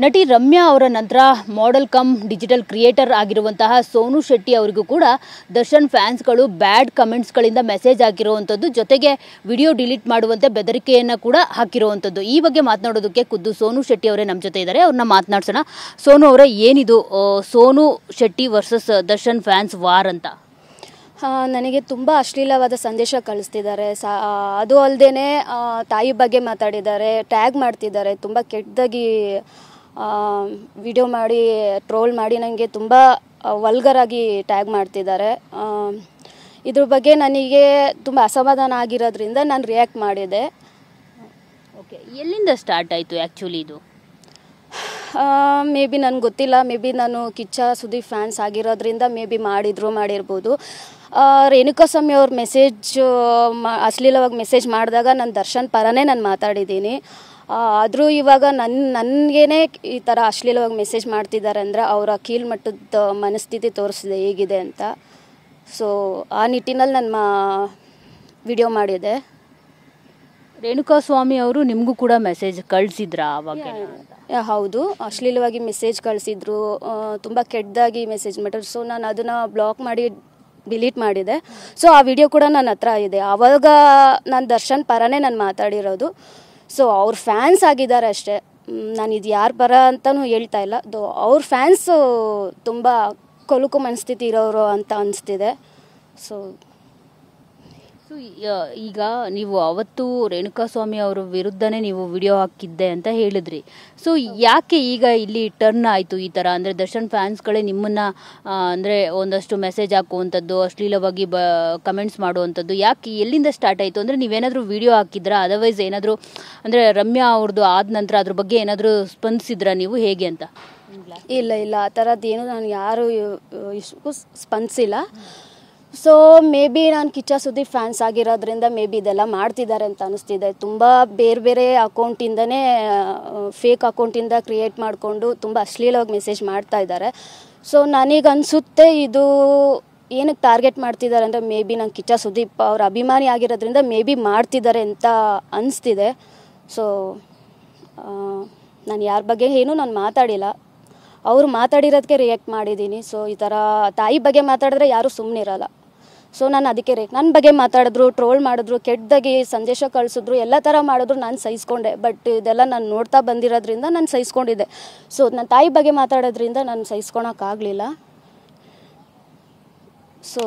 ನಟಿ ರಮ್ಯಾ ಅವರ ನಂತರ ಮಾಡೆಲ್ ಕಮ್ ಡಿಜಿಟಲ್ ಕ್ರಿಯೇಟರ್ ಆಗಿರುವಂತಹ ಸೋನು ಶೆಟ್ಟಿ ಅವರಿಗೂ ಕೂಡ ದರ್ಶನ್ ಫ್ಯಾನ್ಸ್ಗಳು ಬ್ಯಾಡ್ ಕಮೆಂಟ್ಸ್ಗಳಿಂದ ಮೆಸೇಜ್ ಹಾಕಿರುವಂಥದ್ದು, ಜೊತೆಗೆ ವಿಡಿಯೋ ಡಿಲೀಟ್ ಮಾಡುವಂತೆ ಬೆದರಿಕೆಯನ್ನು ಕೂಡ ಹಾಕಿರುವಂಥದ್ದು. ಈ ಬಗ್ಗೆ ಮಾತನಾಡೋದಕ್ಕೆ ಖುದ್ದು ಸೋನು ಶೆಟ್ಟಿ ಅವರೇ ನಮ್ಮ ಜೊತೆ ಇದ್ದಾರೆ. ಅವ್ರನ್ನ ಮಾತನಾಡ್ಸೋಣ. ಸೋನು ಅವರೇ, ಏನಿದು Sonu Shetty versus Darshan fans war ಅಂತ? ನನಗೆ ತುಂಬ ಅಶ್ಲೀಲವಾದ ಸಂದೇಶ ಕಳಿಸ್ತಿದ್ದಾರೆ. ಅದು ಅಲ್ಲದೆ ತಾಯಿ ಬಗ್ಗೆ ಮಾತಾಡಿದ್ದಾರೆ, ಟ್ಯಾಗ್ ಮಾಡ್ತಿದ್ದಾರೆ, ತುಂಬ ಕೆಟ್ಟದಾಗಿ ವಿಡಿಯೋ ಮಾಡಿ ಟ್ರೋಲ್ ಮಾಡಿ ನನಗೆ ತುಂಬ ವಲ್ಗರಾಗಿ ಟ್ಯಾಗ್ ಮಾಡ್ತಿದ್ದಾರೆ. ಇದ್ರ ಬಗ್ಗೆ ನನಗೆ ತುಂಬ ಅಸಮಾಧಾನ ಆಗಿರೋದ್ರಿಂದ ನಾನು ರಿಯಾಕ್ಟ್ ಮಾಡಿದೆ. ಓಕೆ, ಎಲ್ಲಿಂದ ಸ್ಟಾರ್ಟ್ ಆಯಿತು ಆ್ಯಕ್ಚುಲಿ ಇದು? ಮೇ ಬಿ ನನಗೆ ಗೊತ್ತಿಲ್ಲ. ಮೇ ಬಿ ನಾನು ಕಿಚ್ಚ ಸುದೀಪ್ ಫ್ಯಾನ್ಸ್ ಆಗಿರೋದ್ರಿಂದ ಮೇ ಬಿ ಮಾಡಿರ್ಬೋದು. ರೇಣುಕಾಸ್ವಾಮಿ ಅವ್ರ ಮೆಸೇಜ್ ಅಶ್ಲೀಲವಾಗಿ ಮೆಸೇಜ್ ಮಾಡಿದಾಗ ನಾನು ದರ್ಶನ್ ಪರನೇ ನಾನು ಮಾತಾಡಿದ್ದೀನಿ. ಆದರೂ ಇವಾಗ ನನಗೇನೆ ಈ ಥರ ಅಶ್ಲೀಲವಾಗಿ ಮೆಸೇಜ್ ಮಾಡ್ತಿದ್ದಾರೆ ಅಂದರೆ ಅವರ ಕೀಳ್ಮಟ್ಟದ ಮನಸ್ಥಿತಿ ತೋರಿಸಿದೆ ಹೇಗಿದೆ ಅಂತ. ಸೊ ಆ ನಿಟ್ಟಿನಲ್ಲಿ ನಾನು ವಿಡಿಯೋ ಮಾಡಿದೆ. ರೇಣುಕಾಸ್ವಾಮಿ ಅವರು ನಿಮಗೂ ಕೂಡ ಮೆಸೇಜ್ ಕಳಿಸಿದ್ರಾ ಆವಾಗ? ಹೌದು, ಅಶ್ಲೀಲವಾಗಿ ಮೆಸೇಜ್ ಕಳಿಸಿದ್ರು, ತುಂಬ ಕೆಟ್ಟದಾಗಿ ಮೆಸೇಜ್ ಮಾಡಿದ್ರು. ಸೊ ನಾನು ಅದನ್ನು ಬ್ಲಾಕ್ ಮಾಡಿ ಡಿಲೀಟ್ ಮಾಡಿದೆ. ಸೊ ಆ ವಿಡಿಯೋ ಕೂಡ ನನ್ನ ಹತ್ರ ಇದೆ. ಆವಾಗ ನಾನು ದರ್ಶನ್ ಪರನೇ ನಾನು ಮಾತಾಡಿರೋದು. ಸೊ ಅವ್ರ ಫ್ಯಾನ್ಸ್ ಆಗಿದ್ದಾರೆ ಅಷ್ಟೇ. ನಾನು ಇದು ಯಾರ ಪರ ಅಂತಲೂ ಹೇಳ್ತಾ ಇಲ್ಲ. ಅವ್ರ ಫ್ಯಾನ್ಸು ತುಂಬ ಕೊಲುಕು ಮನಸ್ಥಿತಿ ಇರೋರು ಅಂತ ಅನಿಸ್ತಿದೆ. ಸೊ ಈಗ ನೀವು ಅವತ್ತು ರೇಣುಕಾಸ್ವಾಮಿ ಅವರ ವಿರುದ್ಧನೇ ನೀವು ವಿಡಿಯೋ ಹಾಕಿದ್ದೆ ಅಂತ ಹೇಳಿದ್ರಿ. ಸೊ ಯಾಕೆ ಈಗ ಇಲ್ಲಿ ಟರ್ನ್ ಆಯಿತು ಈ ಥರ? ಅಂದರೆ ದರ್ಶನ್ ಫ್ಯಾನ್ಸ್ಗಳೇ ನಿಮ್ಮನ್ನು ಅಂದರೆ ಒಂದಷ್ಟು ಮೆಸೇಜ್ ಹಾಕುವಂಥದ್ದು, ಅಶ್ಲೀಲವಾಗಿ ಕಮೆಂಟ್ಸ್ ಮಾಡುವಂಥದ್ದು ಯಾಕೆ, ಎಲ್ಲಿಂದ ಸ್ಟಾರ್ಟ್ ಆಯಿತು? ಅಂದರೆ ನೀವೇನಾದರೂ ವಿಡಿಯೋ ಹಾಕಿದ್ರಾ? ಅದರ್ವೈಸ್ ಏನಾದರೂ ಅಂದರೆ ರಮ್ಯಾ ಅವ್ರದ್ದು ಆದ ನಂತರ ಅದ್ರ ಬಗ್ಗೆ ಏನಾದರೂ ಸ್ಪಂದಿಸಿದ್ರಾ ನೀವು, ಹೇಗೆ ಅಂತ? ಇಲ್ಲ, ಆ ಥರದ್ದೇನು ನಾನು ಯಾರು ಸ್ಪಂದಿಸಿಲ್ಲ. ಸೊ ಮೇ ಬಿ ನಾನು ಕಿಚ್ಚ ಸುದೀಪ್ ಫ್ಯಾನ್ಸ್ ಆಗಿರೋದ್ರಿಂದ ಮೇ ಬಿ ಇದೆಲ್ಲ ಮಾಡ್ತಿದ್ದಾರೆ ಅಂತ ಅನಿಸ್ತಿದೆ. ತುಂಬ ಬೇರೆ ಅಕೌಂಟಿಂದನೇ ಫೇಕ್ ಅಕೌಂಟಿಂದ ಕ್ರಿಯೇಟ್ ಮಾಡಿಕೊಂಡು ತುಂಬ ಅಶ್ಲೀಲವಾಗಿ ಮೆಸೇಜ್ ಮಾಡ್ತಾ ಇದ್ದಾರೆ. ಸೊ ನನಗನ್ಸುತ್ತೆ ಇದು ಏನಕ್ಕೆ ಟಾರ್ಗೆಟ್ ಮಾಡ್ತಿದ್ದಾರೆ ಅಂದರೆ ಮೇ ಬಿ ನಾನು ಕಿಚ್ಚ ಸುದೀಪ್ ಅವ್ರ ಅಭಿಮಾನಿ ಆಗಿರೋದ್ರಿಂದ ಮೇ ಬಿ ಮಾಡ್ತಿದ್ದಾರೆ ಅಂತ ಅನಿಸ್ತಿದೆ. ಸೊ ನಾನು ಯಾರ ಬಗ್ಗೆ ಏನೂ ನಾನು ಮಾತಾಡಿಲ್ಲ, ಅವರು ಮಾತಾಡಿರೋದಕ್ಕೆ ರಿಯಾಕ್ಟ್ ಮಾಡಿದ್ದೀನಿ. ಸೊ ಈ ಥರ ತಾಯಿ ಬಗ್ಗೆ ಮಾತಾಡಿದ್ರೆ ಯಾರೂ ಸುಮ್ಮನಿರಲ್ಲ. ಸೊ ನಾನು ಅದಕ್ಕೆ ನನ್ನ ಬಗ್ಗೆ ಮಾತಾಡಿದ್ರು, ಟ್ರೋಲ್ ಮಾಡಿದ್ರು, ಕೆಟ್ಟದಾಗಿ ಸಂದೇಶ ಕಳಿಸಿದ್ರು, ಎಲ್ಲ ಥರ ಮಾಡಿದ್ರು ನಾನು ಸಹಿಸ್ಕೊಂಡೆ. ಬಟ್ ಇದೆಲ್ಲ ನಾನು ನೋಡ್ತಾ ಬಂದಿರೋದ್ರಿಂದ ನಾನು ಸಹಿಸ್ಕೊಂಡಿದ್ದೆ. ಸೊ ನನ್ನ ತಾಯಿ ಬಗ್ಗೆ ಮಾತಾಡೋದ್ರಿಂದ ನಾನು ಸಹಿಸ್ಕೊಳಕ್ಕಾಗಲಿಲ್ಲ. ಸೊ